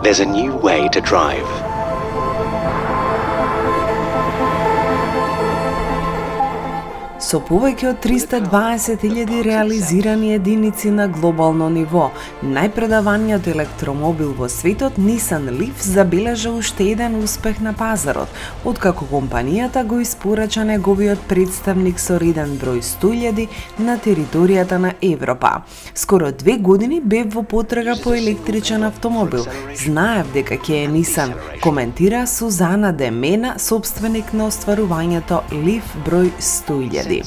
There's a new way to drive. Со повеќе од 320.000 реализирани единици на глобално ниво, најпредаваниот електромобил во светот Nissan Leaf забележа уште еден успех на пазарот, откако компанијата го испорача неговиот представник со реден број 100.000 на територијата на Европа. Скоро 2 години бев во потрага по електричен автомобил. Знаев дека ќе е Nissan, коментира Сузана Демена, собственик на остварувањето Leaf број 100.000.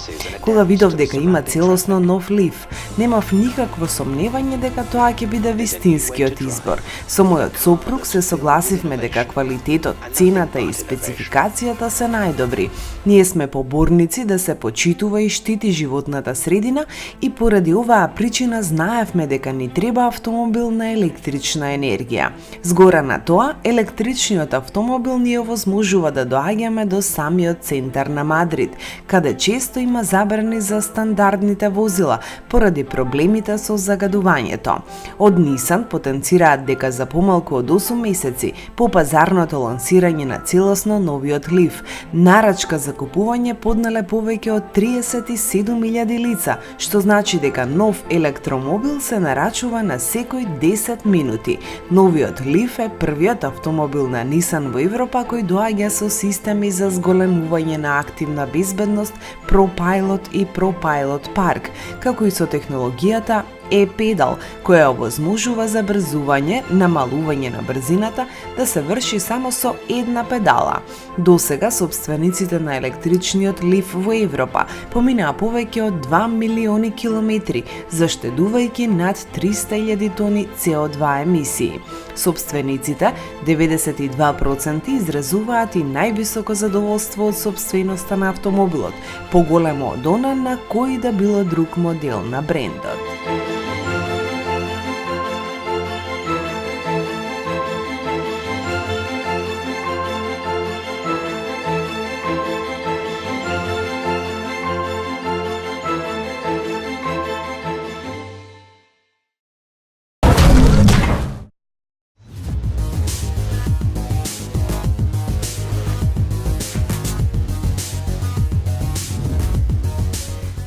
Кога видов дека има целосно нов Leaf, немав никакво сомневање дека тоа ќе биде вистинскиот избор. Со мојот сопруг се согласивме дека квалитетот, цената и спецификацијата се најдобри. Ние сме поборници да се почитува и штити животната средина и поради оваа причина знаевме дека ни треба автомобил на електрична енергија. Згора на тоа, електричниот автомобил ни овозможува да доаѓаме до самиот центар на Мадрид, каде често има забрани за стандардните возила поради проблемите со загадувањето. Од Nissan потенцираат дека за помалку од 8 месеци по пазарното лансирање на целосно новиот Leaf, нарачка за купување поднале повеќе од 37.000 лица, што значи дека нов електромобил се нарачува на секој 10 минути. Новиот Leaf е првиот автомобил на Nissan во Европа кој доаѓа со системи за зголемување на активна безбедност ProPilot и ProPilot Park, како и со технологијата e-pedal, која овозможува забрзување, намалување на брзината да се врши само со една педала. Досега собствениците на електричниот Leaf во Европа поминаа повеќе од 2 милиони километри, заштедувајќи над 300.000 тони CO2 емисии. Собствениците, 92% изразуваат и највисоко задоволство од собственоста на автомобилот, поголемо од она на кој да било друг модел на брендот.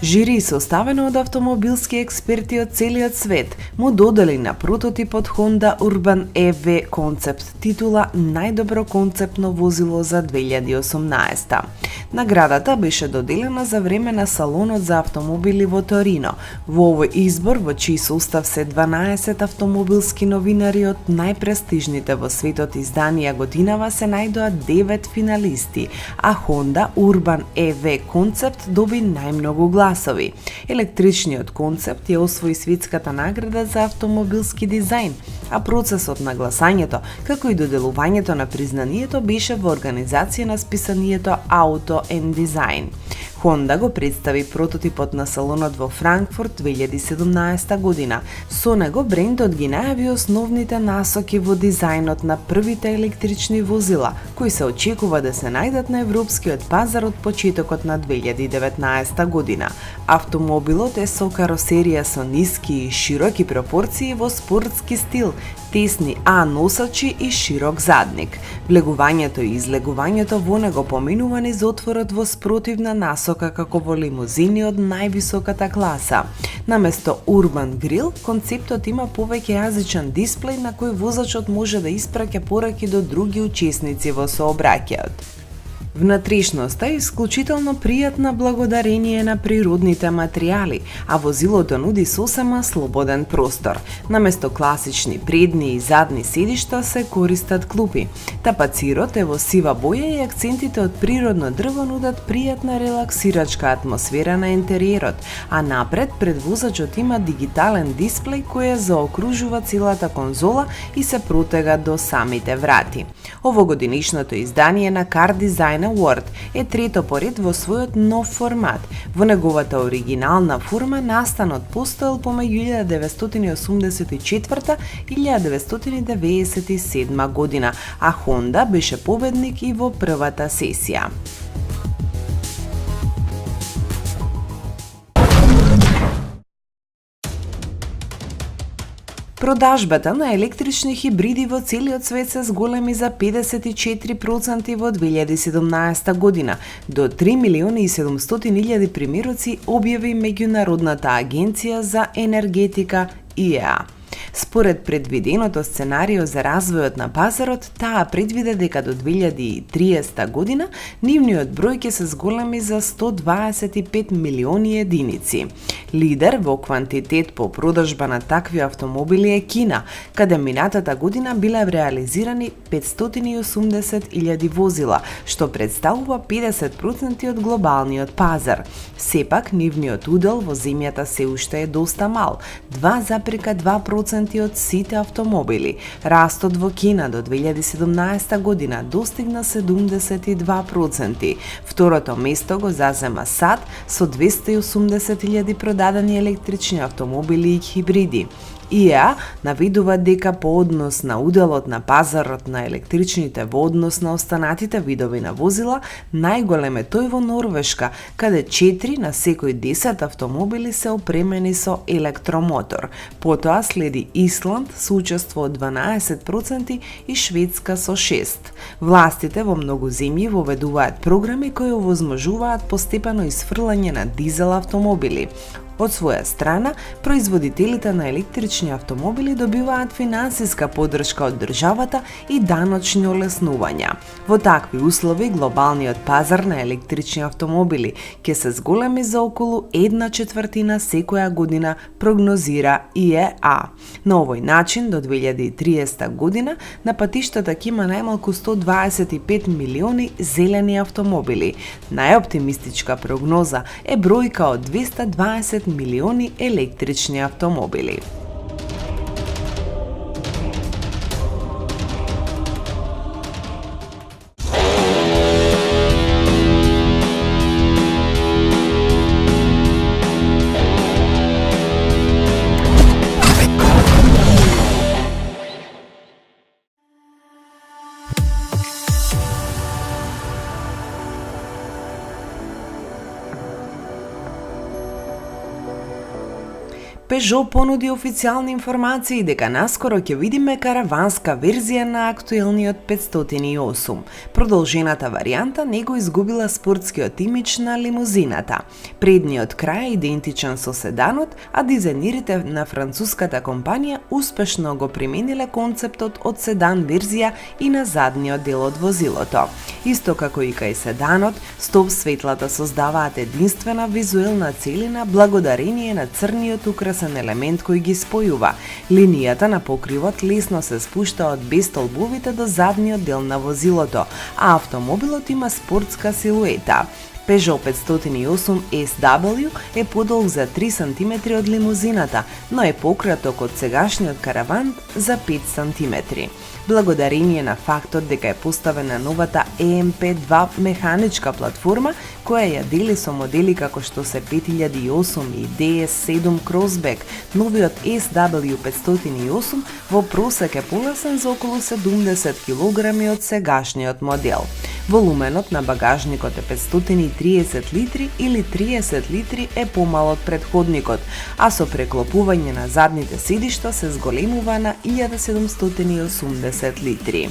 Жири составено од автомобилски експерти од целиот свет му додели на прототипот Honda Urban EV Concept титула најдобро концептно возило за 2018. Наградата беше доделена за време на салонот за автомобили во Торино. Во овој избор, во чиј состав се 12 автомобилски новинари од најпрестижните во светот изданија годинава, се најдоа 9 финалисти, а Honda Urban EV Concept доби најмногу гласови. Електричниот концепт ја освои светската награда за автомобилски дизајн, а процесот на гласањето, како и доделувањето на признанието беше во организација на списанието Auto and Design. Honda го представи прототипот на салонот во Франкфурт 2017 година. Со него брендот ги најави основните насоки во дизајнот на првите електрични возила, кои се очекува да се најдат на европскиот пазар од почетокот на 2019 година. Автомобилот е со каросерија со ниски и широки пропорции во спортски стил, тесни носачи и широк задник. Влегувањето и излегувањето во него поминува низ отворот во спротивна насока како во лимузини од највисоката класа. Наместо Urban Grill, концептот има повеќе јазичен дисплеј на кој возачот може да испраќа пораки до други учесници во сообраќајот. Внатрешноста е исклучително пријатна благодарение на природните материјали, а возилото нуди сосема слободен простор. Наместо класични предни и задни седишта се користат клупи. Тапацирот е во сива боја и акцентите од природно дрво нудат пријатна релаксирачка атмосфера на интериерот, а напред пред возачот има дигитален дисплеј кој ја заокружува целата конзола и се протега до самите врати. Овогодинишното издание на Car Design Award е трето поред во својот нов формат. Во неговата оригинална форма настанот постоел помеѓу 1984 и 1997 година, а Honda беше победник и во првата сесија. Продажбата на електрични хибриди во целиот свет се зголеми за 54% во 2017 година, до 3.700.000 примероци објави меѓународната агенција за енергетика ИЕА. Според предвиденото сценарио за развојот на пазарот, таа предвиде дека до 2030 година нивниот број ќе се зголеми за 125 милиони единици. Лидер во квантитет по продажба на такви автомобили е Кина, каде минатата година биле реализирани 580.000 возила, што представува 50% од глобалниот пазар. Сепак, нивниот удел во земјата се уште е доста мал, 2,2% од сите автомобили. Растот во Кина до 2017 година достигна 72%. Второто место го зазема САД со 280.000 продадени електрични автомобили и хибриди. ИЕА наведува дека по однос на уделот на пазарот на електричните во однос на останатите видови на возила, најголем е тој во Норвешка, каде 4 на секој 10 автомобили се опремени со електромотор. Потоа следи Исланд со учество од 12% и Шведска со 6%. Властите во многу земји воведуваат програми кои овозможуваат постепено исфрлање на дизел автомобили. Од своја страна, производителите на електрични автомобили добиваат финансиска поддршка од државата и даночни олеснувања. Во такви услови, глобалниот пазар на електрични автомобили ќе се зголеми за околу 1/4 секоја година, прогнозира ИЕА. На овој начин, до 2030 година, на патиштата ќе има најмалку 125 милиони зелени автомобили. Најоптимистичка прогноза е бројка од 220 милиони електрични автомобили. Peugeot понуди официјални информации дека наскоро ќе видиме караванска верзија на актуелниот 508. Продолжената варијанта не го изгубила спортскиот имидж на лимузината. Предниот крај е идентичен со седанот, а дизајнерите на француската компанија успешно го примениле концептот од седан верзија и на задниот дел од возилото. Исто како и кај седанот, стоп светлата создаваат единствена визуелна целина благодарение на црниот украсен елемент кој ги спојува. Линијата на покривот лесно се спушта од без столбовите до задниот дел на возилото, а автомобилот има спортска силуета. Peugeot 508 SW е подолг за 3 см од лимузината, но е пократок од сегашниот караван за 5 см. Благодарение на фактот дека е поставена новата EMP2 механичка платформа, која ја дели со модели како што се 5008 и DS7 Crossback, новиот SW 508 во просек е полесен за околу 70 кг од сегашниот модел. Волуменот на багажникот е 530 литри или 30 литри е помал од претходникот, а со преклопување на задните седишта се зголемува на 1780 литри.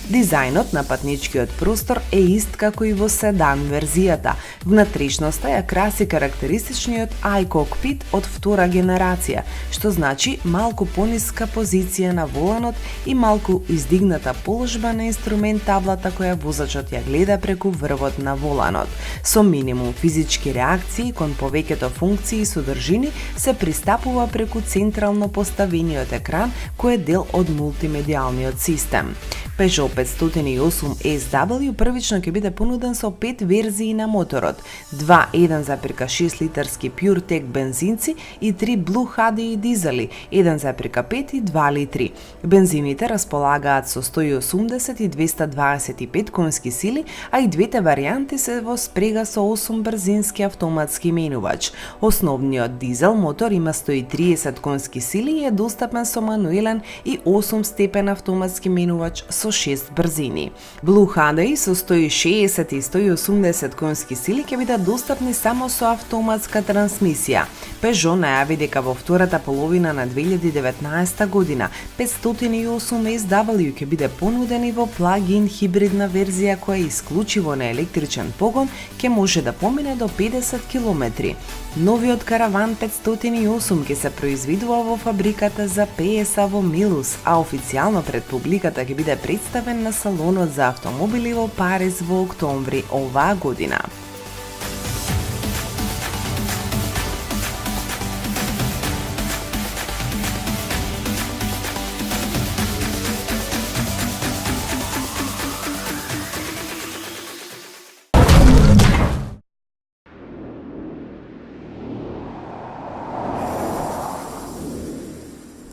Дизајнот на патничкиот простор е ист како и во седан верзијата. Внатрешноста ја краси карактеристичниот iCockpit од втора генерација, што значи малку пониска позиција на воланот и малку издигната положба на инструмент таблата која возачот ја гледа преку врвот на воланот. Со минимум физички реакции кон повеќето функции и содржини се пристапува преку централно поставениот екран кој е дел од мултимедијалниот систем. Peugeot 508 SW првично ќе биде понуден со 5 верзии на моторот, 2 1,6 литарски PureTech бензинци и 3 Blue HDI дизели, 1,5 и 2 литри. Бензините располагаат со 180 и 225 конски сили, а и двете варијанти се во спрега со 8 брзински автоматски менувач. Основниот дизел мотор има 130 конски сили и е достапен со мануелен и 8 степен автоматски менувач со со 6 брзини. Blue HDI со 160 и 180 конски сили ќе бидат достапни само со автоматска трансмисија. Peugeot најави дека во втората половина на 2019 година 508 SW ќе биде понудени во плагин хибридна верзија која исклучиво на електричен погон ќе може да помине до 50 км. Новиот караван 508 ќе се произведува во фабриката за PSA во Милус, а официјално пред публиката ќе биде представен на салонот за автомобили во Париз во октомври оваа година.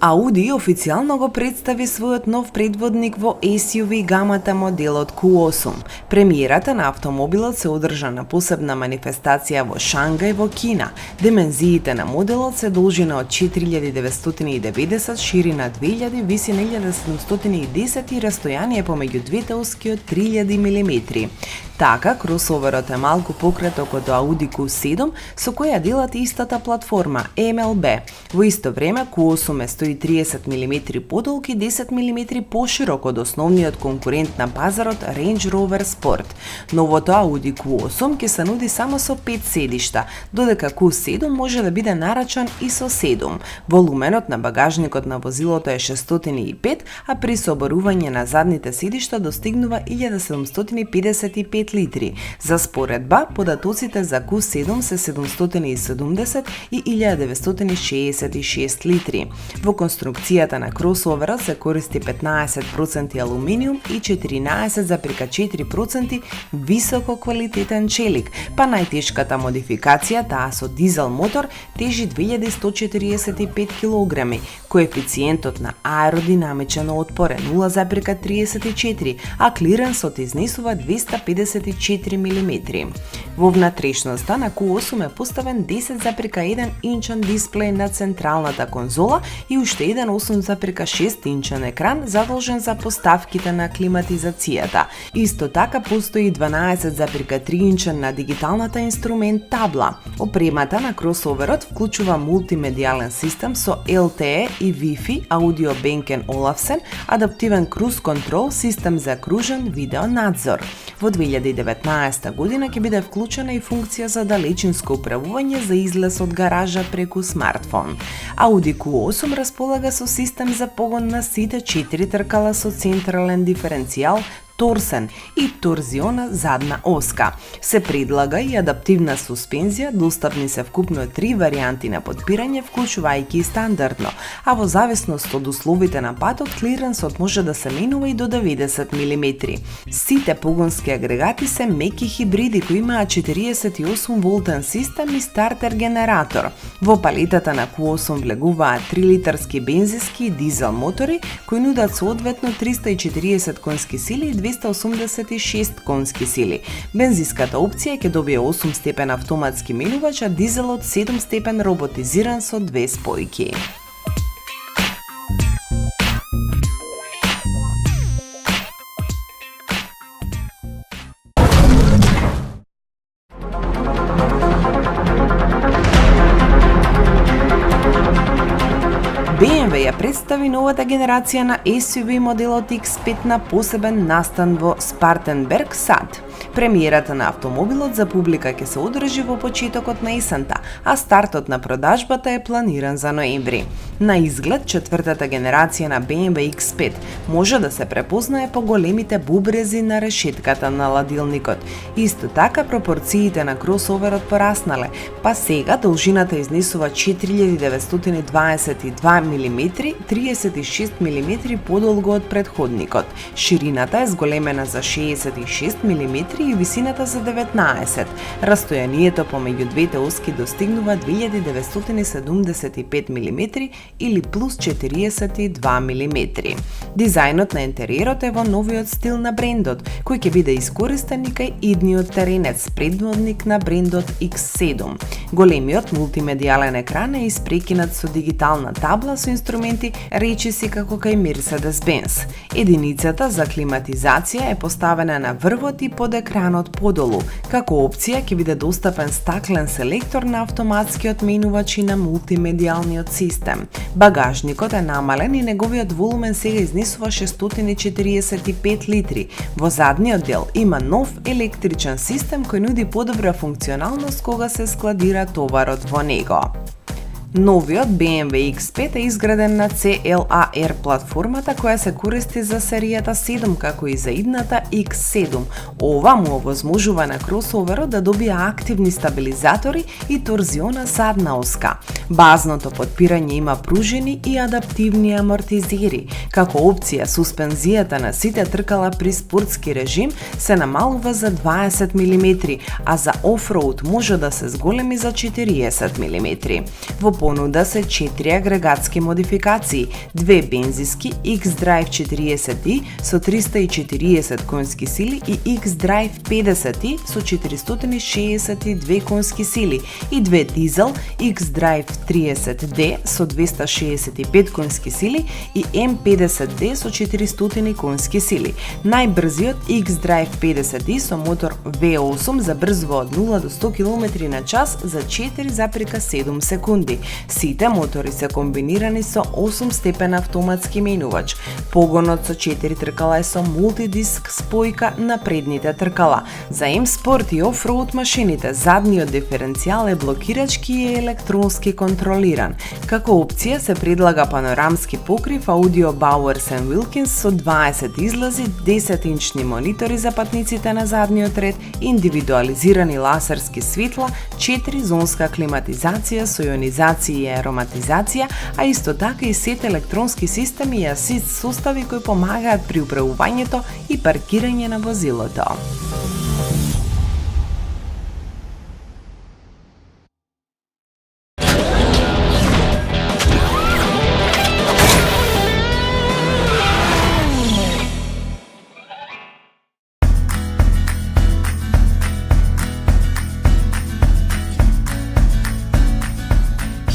Audi официјално го представи својот нов предводник во SUV гамата моделот Q8. Премиерата на автомобилот се одржа на посебна манифестација во Шангај во Кина. Димензиите на моделот се должина од 4990, ширина 2000, висина 1710 и растојание помеѓу двете оски од 3000 мм. Така, кросоверот е малку пократок од Audi Q7, со која делат истата платформа MLB. Во исто време, Q8 е 130 мм подолг и 10 мм поширок од основниот конкурент на пазарот Range Rover Sport. Новото Audi Q8 ќе се нуди само со 5 седишта, додека Q7 може да биде нарачан и со 7. Волуменот на багажникот на возилото е 605, а при соборување на задните седишта достигнува 1755 литри. За споредба, податоците за Q7 се 770 и 1966 литри. Во конструкцијата на кросоверот се користи 15% алуминиум и 14,4% високо квалитетен челик, па најтешката модификација, таа со дизел мотор, тежи 2145 кг. Коефициентот на аеродинамичен отпор е 0,34, а клиренсот изнесува 254 мм. Во внатрешноста на Q8 е поставен 10,1 инчен дисплеј на централната конзола и уште еден 8,6 инчен екран задолжен за поставките на климатизацијата. Исто така постои 12,3 инчен на дигиталната инструмент табла. Опремата на кросоверот вклучува мултимедијален систем со LTE и Wi-Fi, аудио Bang & Olufsen, адаптивен круз контрол, систем за кружен видеонадзор. Во 2019 година ќе биде вклучена и функција за далечинско управување за излез од гаража преку смартфон. Audi Q8 располага со систем за погон на сите 4 тркала со централен диференцијал, торсен и торзиона задна оска. Се предлага и адаптивна суспензија, достапни се вкупно 3 варијанти на подпирање, вклучувајќи и стандардно, а во зависност од условите на патот, клиренсот може да се менува и до 90 мм. Сите погонски агрегати се меки хибриди кои имаат 48 волтен систем и стартер генератор. Во палетата на Q8 влегуваат 3 литарски бензински и дизел мотори кои нудат соодветно 340 конски сили и 286 конски сили. Бензинската опција ќе добие 8 степен автоматски менувач, а дизелот 7 степен роботизиран со 2 спојки. BMW ја представи новата генерација на SUV моделот X5 на посебен настан во Спартенберг, САД. Премиерата на автомобилот за публика ќе се одржи во почетокот на есента, а стартот на продажбата е планиран за ноември. На изглед, четвртата генерација на BMW X5 може да се препознае по големите бубрези на решетката на ладилникот. Исто така, пропорциите на кросоверот пораснале, па сега должината изнесува 4922 мм, 36 мм подолго од предходникот. Ширината е зголемена за 66 мм и висината за 19. Растојанието помеѓу двете оски достигнува 2975 мм или плюс 42 мм. Дизајнот на интериерот е во новиот стил на брендот, кој ќе биде искористен и кај идниот теренец, предводник на брендот X7. Големиот мултимедијален екран е испрекинат со дигитална табла со инструменти речиси како кај Mercedes-Benz. Единицата за климатизација е поставена на врвот и под екранот подолу. Како опција ќе биде достапен стаклен селектор на автоматскиот менувач и на мултимедијалниот систем. Багажникот е намален и неговиот волумен сега изнесува 645 литри. Во задниот дел има нов електричен систем кој нуди подобра функционалност кога се складира товарот во него. Новиот BMW X5 е изграден на CLAR платформата која се користи за серијата 7 како и за идната X7. Ова му овозможува на кросоверот да добие активни стабилизатори и торзиона задна оска. Базното подпирање има пружини и адаптивни амортизери. Како опција, суспензијата на сите тркала при спортски режим се намалува за 20 мм, а за офроуд може да се зголеми за 40 мм. Во понуда се 4 агрегатски модификации, 2 бензиски X-Drive 40i со 340 конски сили и X-Drive 50i со 462 конски сили и 2 дизел X-Drive 30D со 265 конски сили и M50D со 400 конски сили. Најбрзиот X-Drive 50i со мотор V8 забрзува од 0 до 100 км на час за 4,7 секунди. Сите мотори се комбинирани со 8-степен автоматски менувач. Погонот со 4 тркала е со мултидиск спојка на предните тркала. За М-спорт и офроуд машините, задниот диференцијал е блокирачки и електронски контролиран. Како опција се предлага панорамски покрив аудио Bowers & Wilkins со 20 излази, 10-инчни монитори за патниците на задниот ред, индивидуализирани лазерски светла, 4-зонска климатизација со ионизација и ароматизација, а исто така и сет електронски системи и асист состави кои помагаат при управувањето и паркирање на возилото.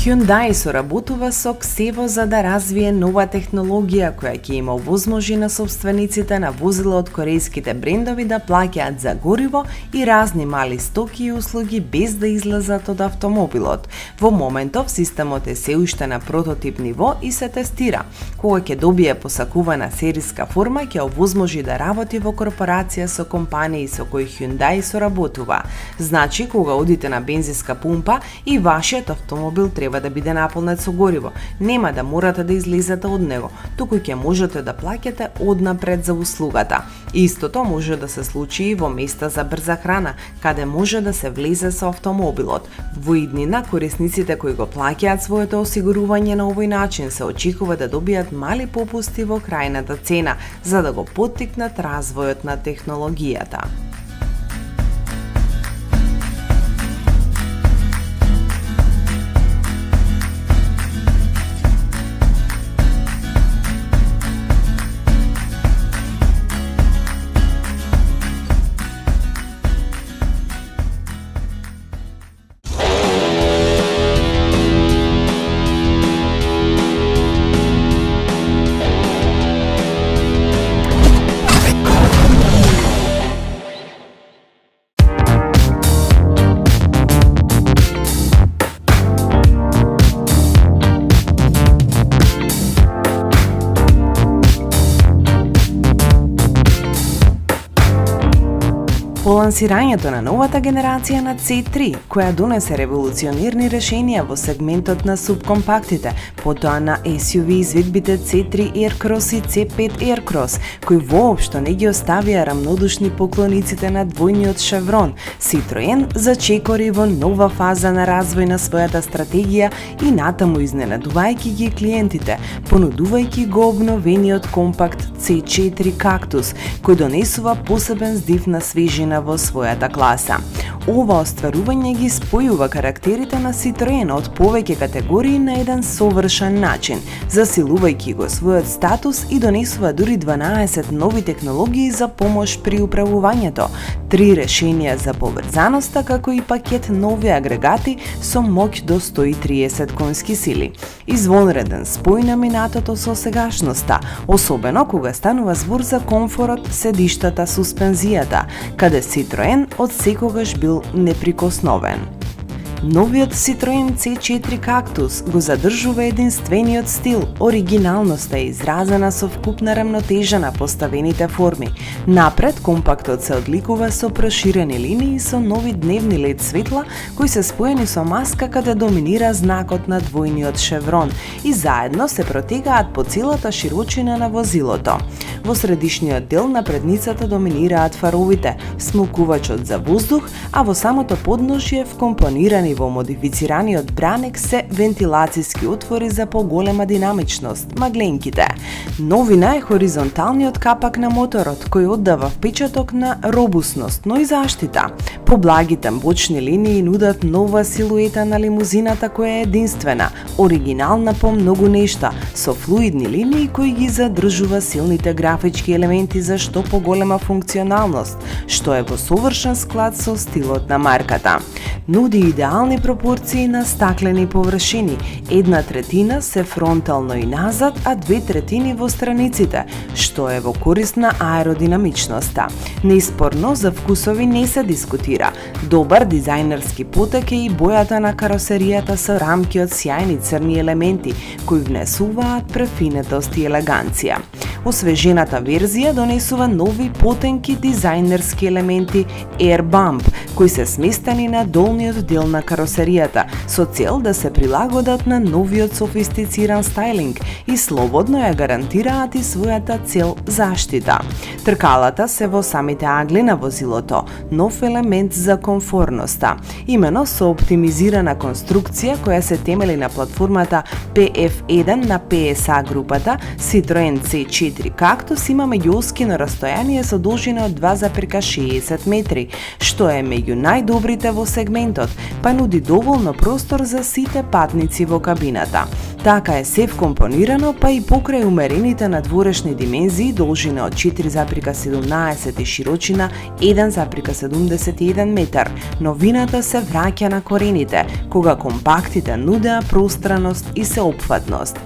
Hyundai соработува со Xevo за да развие нова технологија која ќе им овозможи на собствениците на возила од корејските брендови да плаќаат за гориво и разни мали стоки и услуги без да излезат од автомобилот. Во моментов системот е се уште на прототип ниво и се тестира. Кога ќе добие посакувана сериска форма, ќе овозможи да работи во корпорација со компании со кои Hyundai соработува. Значи, кога одите на бензинска пумпа и вашиот автомобил треба да биде наполнет со гориво, нема да морате да излезете од него, туку ќе можете да плаќате однапред за услугата. Истото може да се случи и во места за брза храна, каде може да се влезе со автомобилот. Во иднина, корисниците кои го плаќаат своето осигурување на овој начин се очекува да добијат мали попусти во крајната цена, за да го поттикнат развојот на технологијата. По лансирањето на новата генерација на C3, која донесе револуционирни решенија во сегментот на субкомпактите, потоа на SUV изведбите C3 Aircross и C5 Aircross, кои воопшто не ги оставија рамнодушни поклониците на двојниот шеврон, Citroen зачекори во нова фаза на развој на својата стратегија и натаму изненадувајќи ги клиентите, понудувајќи го обновениот компакт C4 Cactus, кој донесува посебен здив на свежина во својата класа. Ова остварување ги спојува карактерите на Citroen од повеќе категории на еден совршен начин, засилувајќи го својот статус и донесува дури 12 нови технологии за помош при управувањето, 3 решенија за поврзаноста, како и пакет нови агрегати со моќ до 130 конски сили. Извонреден спој на минатото со сегашноста, особено кога станува збор за комфорот, седиштата, суспензијата, каде Citroen од секогаш бил неприкосновен. Новиот Citroen C4 Cactus го задржува единствениот стил, оригиналноста е изразена со вкупна рамнотежа на поставените форми. Напред, компактот се одликува со проширени линии со нови дневни лед светла, кои се споени со маска каде доминира знакот на двојниот шеврон и заедно се протегаат по целата широчина на возилото. Во средишниот дел на предницата доминираат фаровите, смолкувачот за воздух, а во самото подножје вкомпонирани во модифицираниот бранек се вентилацијски отвори за поголема динамичност, магленките. Новина е хоризонталниот капак на моторот, кој оддава впечаток на робусност, но и заштита. Поблагите бочни линии нудат нова силуета на лимузината која е единствена, оригинална по многу нешта, со флуидни линии кои ги задржува силните графички елементи за што поголема функционалност, што е во совршен склад со стилот на марката. Нуди идеални пропорции на стаклени површини, 1/3 се фронтално и назад, а 2/3 во страниците, што е во корист на аеродинамичноста. Неспорно за вкусови не се дискутира. Добар дизајнерски потек е и бојата на каросеријата со рамки од сјајни црни елементи, кои внесуваат префинетост и елеганција. Освежената верзија донесува нови потенки дизајнерски елементи Air Bump, кои се сместени на долниот дел на каросеријата, со цел да се прилагодат на новиот софистициран стајлинг и слободно ја гарантираат и својата цел заштита. Тркалата се во самите агли на возилото, нов елемент за комфорноста. Имено со оптимизирана конструкција која се темели на платформата PF1 на PSA групата, Citroen C4 Cactus има меѓуоскино растојание со должина од 2,60 метри, што е меѓу најдобрите во сегментот, па нуди доволно простор за сите патници во кабината. Така е се вкомпонирано, па и покрај умерените надворешни димензии, должина од 4,17 и широчина 1,71 метар. Новината се враќа на корените, кога компактите нудеа пространост и сеопфатност.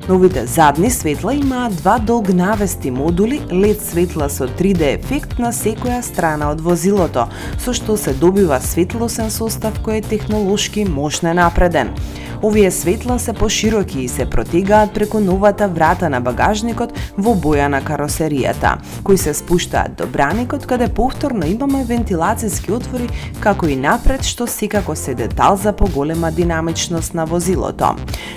Новите задни светла имаат два долгнавести модули, LED светла со 3D ефект на секоја страна од возилото, со што се добива светлосен состав кој е технолошки мощно напреден. Овие светла се пошироки и се протегаат преку новата врата на багажникот во боја на каросеријата, кои се спуштаат до браникот каде повторно имаме вентилацијски отвори, како и напред, што секако се детал за поголема динамичност на возилото.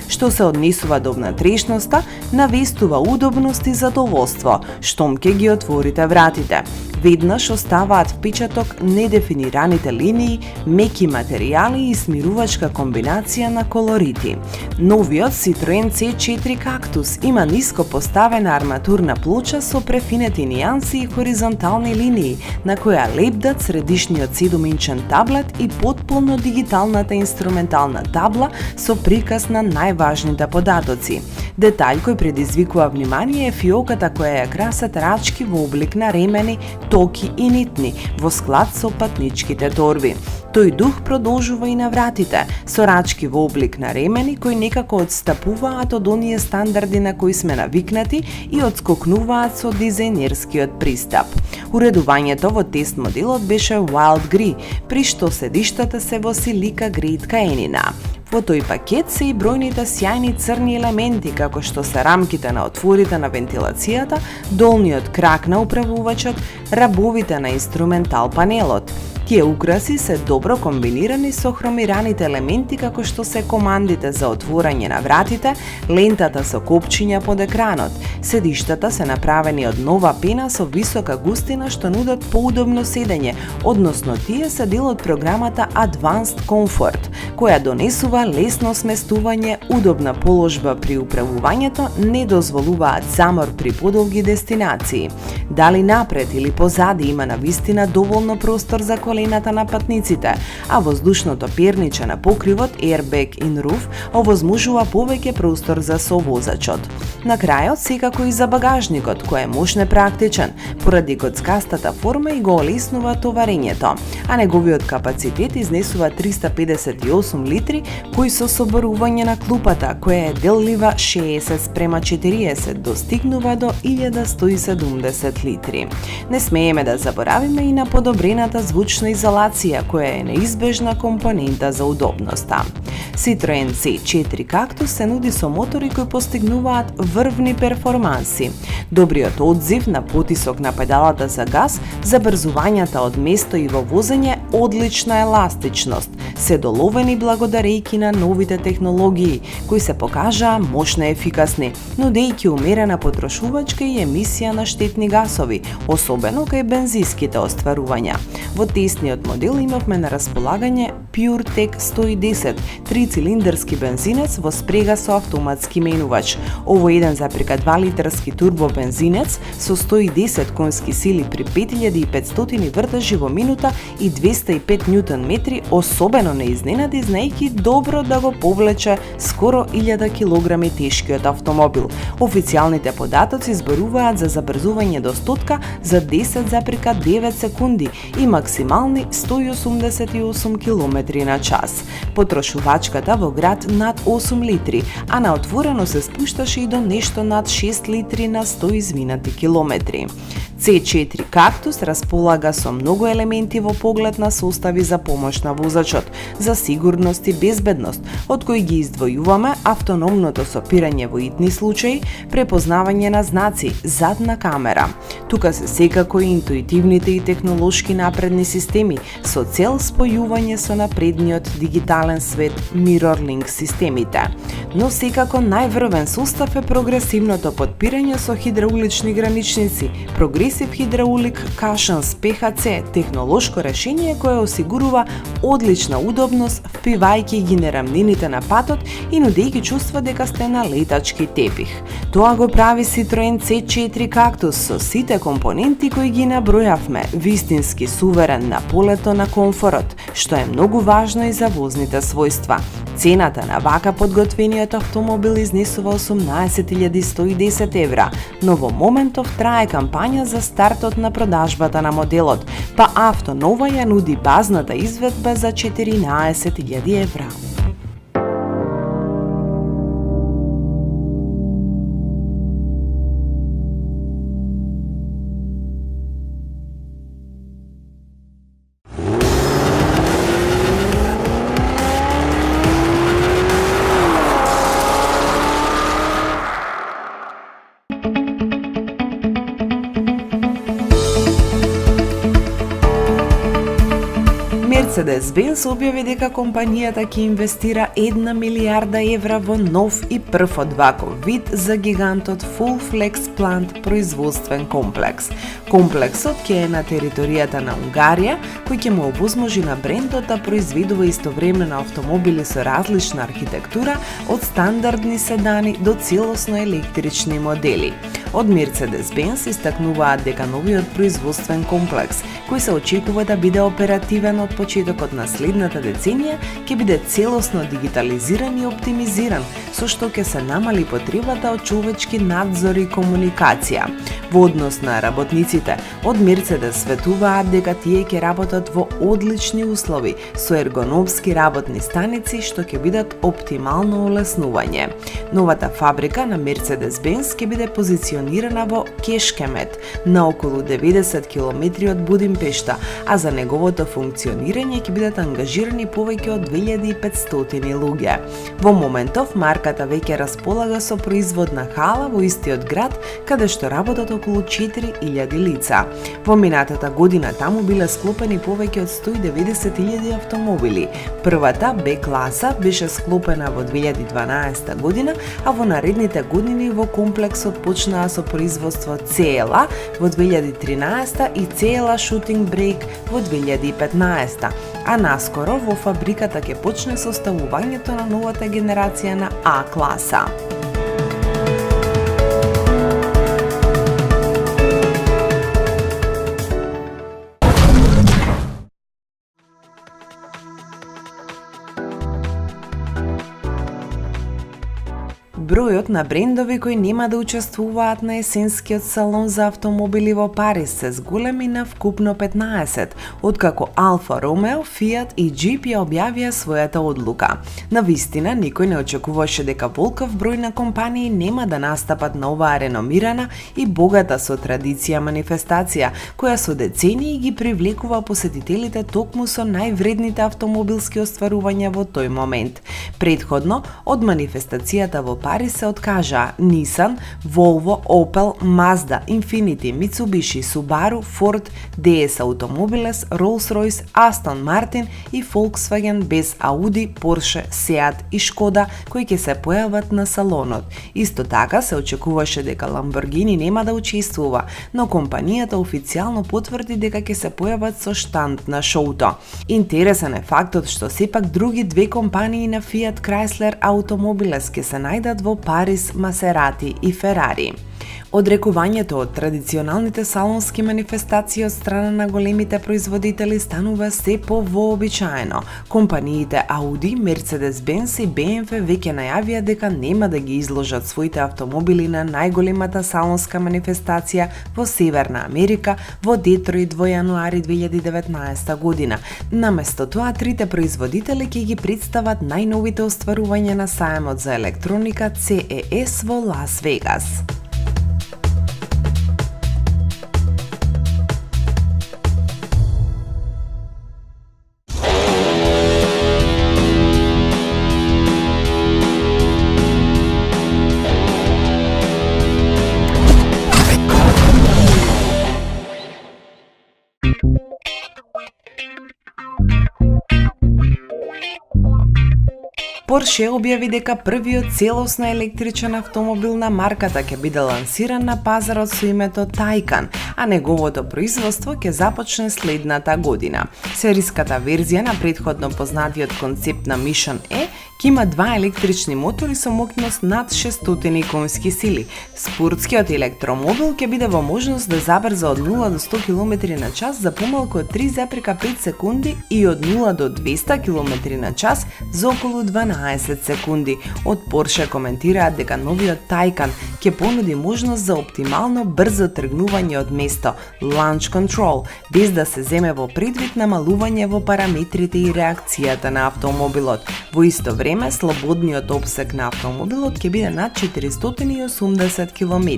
Што се однесува до внатрешноста, навестува удобност и задоволство, штом ке ги отворите вратите. Веднаш оставаат впечаток недефинираните линии, меки материјали и смирувачка комбинација на колорити. Новиот Citroen C4 Cactus има ниско поставена арматурна плоча со префинети нијанси и хоризонтални линии, на која лепдат средишниот 7-инчен таблет и потполно дигиталната инструментална табла со приказ на најважните податоци. Детаљ кој предизвикува внимание е фиоката која ја красат рачки во облик на ремени, токи и нитни, во склад со патничките торби. Тој дух продолжува и на вратите, со рачки во облик на ремени кои некако отстапуваат од оние стандарди на кои сме навикнати и отскокнуваат со дизајнерскиот пристап. Уредувањето во тест моделот беше Wild Grey, при што седиштата се во силика грей ткаенина. Во тој пакет се и бројните сјајни црни елементи, како што се рамките на отворите на вентилацијата, долниот крак на управувачот, рабовите на инструментал панелот. Тие украси се добро комбинирани со хромираните елементи како што се командите за отворање на вратите, лентата со копчиња под екранот. Седиштата се направени од нова пена со висока густина што нудат поудобно седење, односно тие се дел од програмата Advanced Comfort, која донесува лесно сместување, удобна положба при управувањето, не дозволуваат замор при подолги дестинации. Дали напред или позади има навистина доволно простор за колената на патниците, а воздушното перниче на покривот Airbag in Roof овозможува повеќе простор за совозачот. На крајот, секако и за багажникот, кој е мош непрактичен, поради коцкастата форма и го олеснува товарењето, а неговиот капацитет изнесува 358 литри, кои со соборување на клупата, која е деллива 60:40, достигнува до 1170 литри. Не смееме да заборавиме и на подобрената звучна изолација, која е неизбежна компонента за удобноста. Citroen C4 Cactus се нуди со мотори кои постигнуваат врвни перформанси. Добриот одзив на потисок на педалата за газ, забрзувањата од место и во возење, одлична еластичност, се доловени благодарејќи на новите технологии, кои се покажаа мощно ефикасни, нудејќи умерена потрошувачка и емисија на штетни гасови, особено кај бензинските остварувања. Во тесниот модел имавме на располагање PureTech 110, трицилиндарски бензинец во спрега со автоматски менувач. Овој 1,2 литарски турбобензинец со 110 конски сили при 5500 вртежи во минута и 205 ньютон метри особено не изненади, знаејќи добро да го повлече скоро 1000 килограми тешкиот автомобил. Официјалните податоци зборуваат за забрзување до 100 за 10,9 секунди и максимални 188 км на час. Потрошувачката во град над 8 литри, а на отворено се спушташе и до нешто над 6 литри на 100 изминати километри. C4 Cactus располага со многу елементи во поглед на состави за помош на возачот, за сигурност и безбедност, од кои ги издвојуваме автономното сопирање во итни случаи, препознавање на знаци, задна камера. Тука се секако и интуитивните и технолошки напредни системи со цел спојување со напредниот дигитален свет MirrorLink системите. Но секако најврвен состав е прогресивното подпирање со хидраулични граничници, Progressive Hydraulic Cushions PHC, технолошко решение кое осигурува одлична удобност впивајќи ги нерамнините на патот и нудејќи чувство дека сте на летачки тепих. Тоа го прави Citroen C4 Cactus со сите компоненти кои ги набројавме, вистински суверен на полето на комфорот, што е многу важно и за возните својства. Цената на вака подготвениот автомобил изнесува 18.110 евра, но во моментов трае кампања за стартот на продажбата на моделот, па Автонова ја нуди базната изведба за 14.000 евра. Mercedes-Benz објави дека компанијата ќе инвестира 1 милијарда евра во нов и прв од ваков вид за гигантот Full Flex Plant производствен комплекс. Комплексот ќе е на територијата на Унгарија, кој ќе му овозможи на брендот да произведува истовремено автомобили со различна архитектура, од стандардни седани до целосно електрични модели. Од Mercedes-Benz истакнуваат дека новиот производствен комплекс, кој се очекува да биде оперативен од почетокот на следната деценија, ќе биде целосно дигитализиран и оптимизиран, со што ќе се намали потребата од човечки надзор и комуникација. Во однос на работниците, од Mercedes светуваат дека тие ќе работат во одлични услови, со ергономски работни станици што ќе бидат оптимално олеснување. Новата фабрика на Mercedes-Benz ќе биде позиционирана во Кешкемет, на околу 90 км од Будимпешта, а за неговото функционирање ќе бидат ангажирани повеќе од 2500 луѓе. Во моментов марката веќе располага со производна хала во истиот град, каде што работат околу 4000 лица. Во минатата година таму биле склопени повеќе од 190.000 автомобили. Првата Б класа беше склопена во 2012 година, а во наредните години во комплексот почнаа со производство CLA во 2013 и CLA Shooting Brake во 2015, а наскоро во фабриката ќе почне составувањето на новата генерација на А класа. Бројот на брендови кои нема да учествуваат на есенскиот салон за автомобили во Париз се зголеми на вкупно 15, откако Алфа Ромео, Фиат и Джип ја објавија својата одлука. Навистина, никој не очекуваше дека волков број на компании нема да настапат на оваа реномирана и богата со традиција манифестација, која со децении ги привлекува посетителите токму со највредните автомобилски остварувања во тој момент. Претходно, од манифестацијата во Париз се откажа Nissan, Volvo, Opel, Mazda, Infiniti, Mitsubishi, Subaru, Ford, DS Automobiles, Rolls-Royce, Aston Martin и Volkswagen без Audi, Porsche, Seat и Škoda кои ќе се појават на салонот. Исто така се очекуваше дека Lamborghini нема да учествува, но компанијата официјално потврди дека ќе се појават со штанд на шоуто. Интересен е фактот што сепак други две компании на Fiat Chrysler Automobiles ќе се најдат во Париз, Масерати и Ферари. Одрекувањето од традиционалните салонски манифестации од страна на големите производители станува се повообичаено. Компаниите Audi, Mercedes-Benz и BMW веќе најавија дека нема да ги изложат своите автомобили на најголемата салонска манифестација во Северна Америка во Детройт во јануари 2019 година. Наместо тоа, трите производители ќе ги представат најновите остварувања на саемот за електроника CES во Лас Вегас. Porsche објави дека првиот целосно електричен автомобил на марката ќе биде лансиран на пазарот со името Taycan, а неговото производство ќе започне следната година. Сериската верзија на претходно познатиот концепт на Mission E ќе има два електрични мотори со моќност над 600 конски сили. Спортскиот електромобил ќе биде во можност да забрза од 0 до 100 км на час за помалку од 3,5 секунди и од 0 до 200 км на час за околу 12 секунди. Од Porsche коментираат дека новиот Taycan ќе понуди можност за оптимално брзо тргнување од место Launch Control, без да се земе во предвид намалување во параметрите и реакцијата на автомобилот. Во исто време, слободниот опсек на автомобилот ќе биде над 480 км.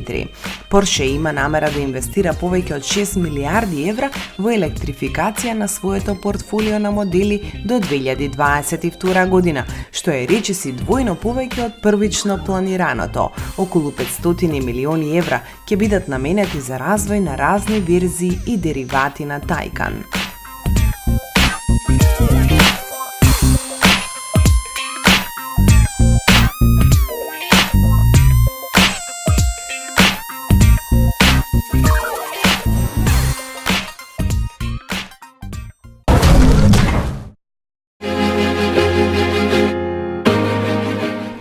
Porsche има намера да инвестира повеќе од 6 милиарди евра во електрификација на своето портфолио на модели до 2022 година, што е речиси двојно повеќе од првично планираното. Околу 500 милиони евра ќе бидат наменети за развој на разни верзии и деривати на Taycan.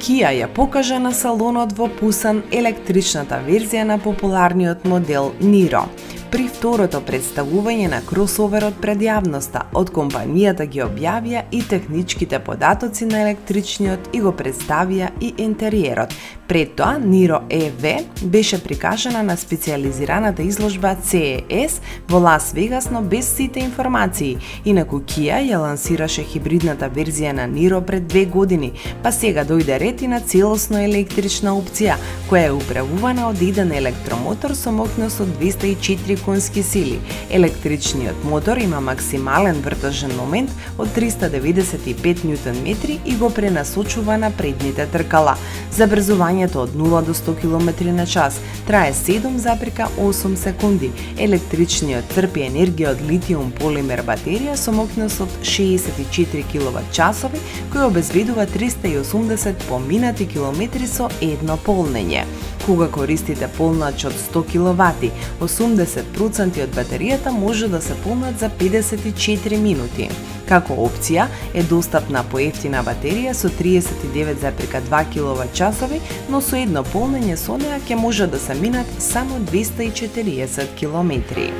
Kia ја покажа на салонот во Пусан електричната верзија на популарниот модел Niro. При второто представување на кросоверот пред јавноста, од компанијата ги објавија и техничките податоци на електричниот и го представија и интериерот. Пред тоа, Niro EV беше прикажана на специјализираната изложба CES во Лас Вегас, но без сите информации. Инаку Kia ја лансираше хибридната верзија на Niro пред 2 години, па сега дојде ред и на целосно електрична опција, која е управувана од еден електромотор со моќност од 204 конски сили. Електричниот мотор има максимален вртежен момент од 395 Нм и го пренасочува на предните тркала. Забрзувањето од 0 до 100 км на час трае 7,8 секунди. Електричниот црпи енергија од литиум полимер батерија со мощност од 64 киловат-часови, кој обезбедува 380 поминати километри со едно полнење. Кога користите полнач од 100 киловати, 80% од батеријата може да се полнат за 54 минути. Како опција е достапна поевтина батерија со 39,2 киловат-часови, но со едно полнење со неа ќе може да се минат само 240 километри.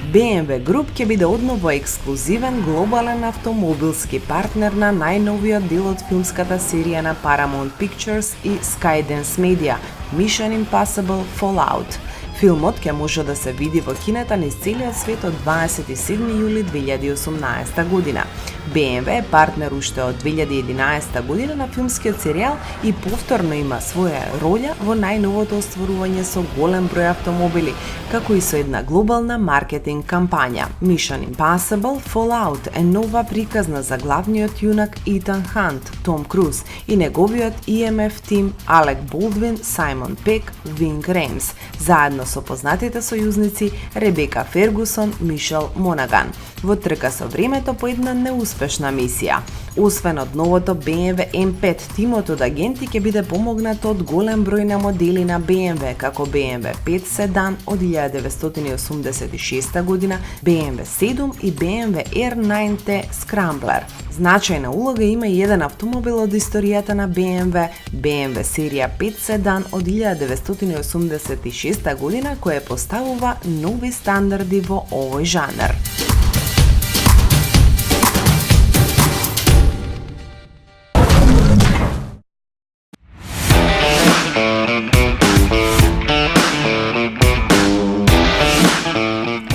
BMW Group ќе биде одново ексклузивен глобален автомобилски партнер на најновиот дел од филмската серија на Paramount Pictures и Skydance Media, Mission Impossible Fallout. Филмот ќе може да се види во кината низ целиот свет од 27 јули 2018 година. BMW е партнер уште од 2011 година на филмскиот серијал и повторно има своја роља во најновото остварување со голем број автомобили, како и со една глобална маркетинг кампања. Mission Impossible Fallout е нова приказна за главниот јунак Итан Хант, Том Круз и неговиот EMF тим Алек Болдвин, Сајмон Пек, Винг Ремс, заедно со познатите сојузници Ребека Фергусон, Мишел Монаган, во трка со времето по една неуспешна мисија. Освен од новото BMW M5, тимот од агенти ќе биде помогнат од голем број на модели на BMW, како BMW 5 седан од 1986 година, BMW 7 и BMW R9T Scrambler. Значајна улога има и еден автомобил од историјата на BMW серија 5 седан од 1986 година, кој поставува нови стандарди во овој жанр.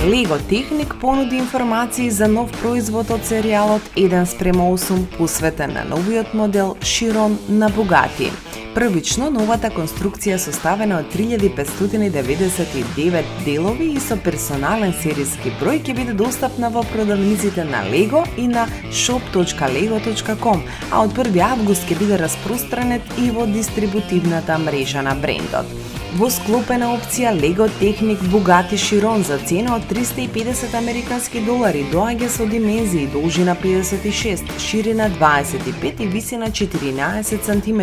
Lego Technic понуди информации за нов производ од серијалот 1:8 посветен на новиот модел Chiron на Bugatti. Првично, новата конструкција составена од 3599 делови и со персонален серијски број ќе биде достапна во продавниците на Lego и на shop.lego.com, а од 1 август ќе биде распространет и во дистрибутивната мрежа на брендот. Во склопена опција Lego Technic Bugatti Chiron за цена од $350 доаѓа со димензии должина 56, ширина 25 и висина 14 см,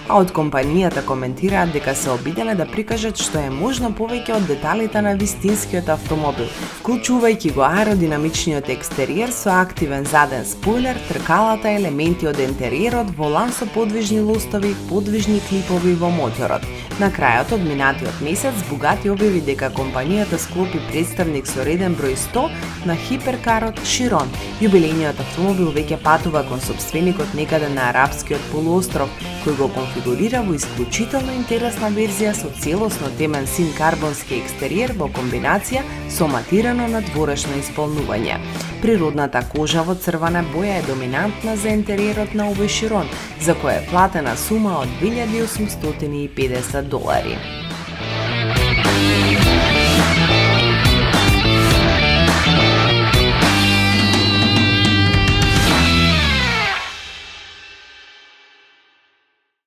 а од компанијата коментираат дека се обиделе да прикажат што е можно повеќе од деталите на вистинскиот автомобил, вклучувајќи го аеродинамичниот екстериер со активен заден спойлер, тркалата, елементи од интериерот, волан со подвижни лостови, подвижни клипови во моторот. На крајот од минатиот месец Bugatti објави дека компанијата склопи представник со реден број 100 на хиперкарот Chiron. Јубилејниот автомобил веќе патува кон сопственикот некаде на арапскиот полуостров, кој го конфигурира во исклучително интересна верзија со целосно темен син карбонски екстериер во комбинација со матирано надворешно исполнување. Природната кожа во црвена боја е доминантна за интериерот на овој Chiron, за која е платена сума од $2.850.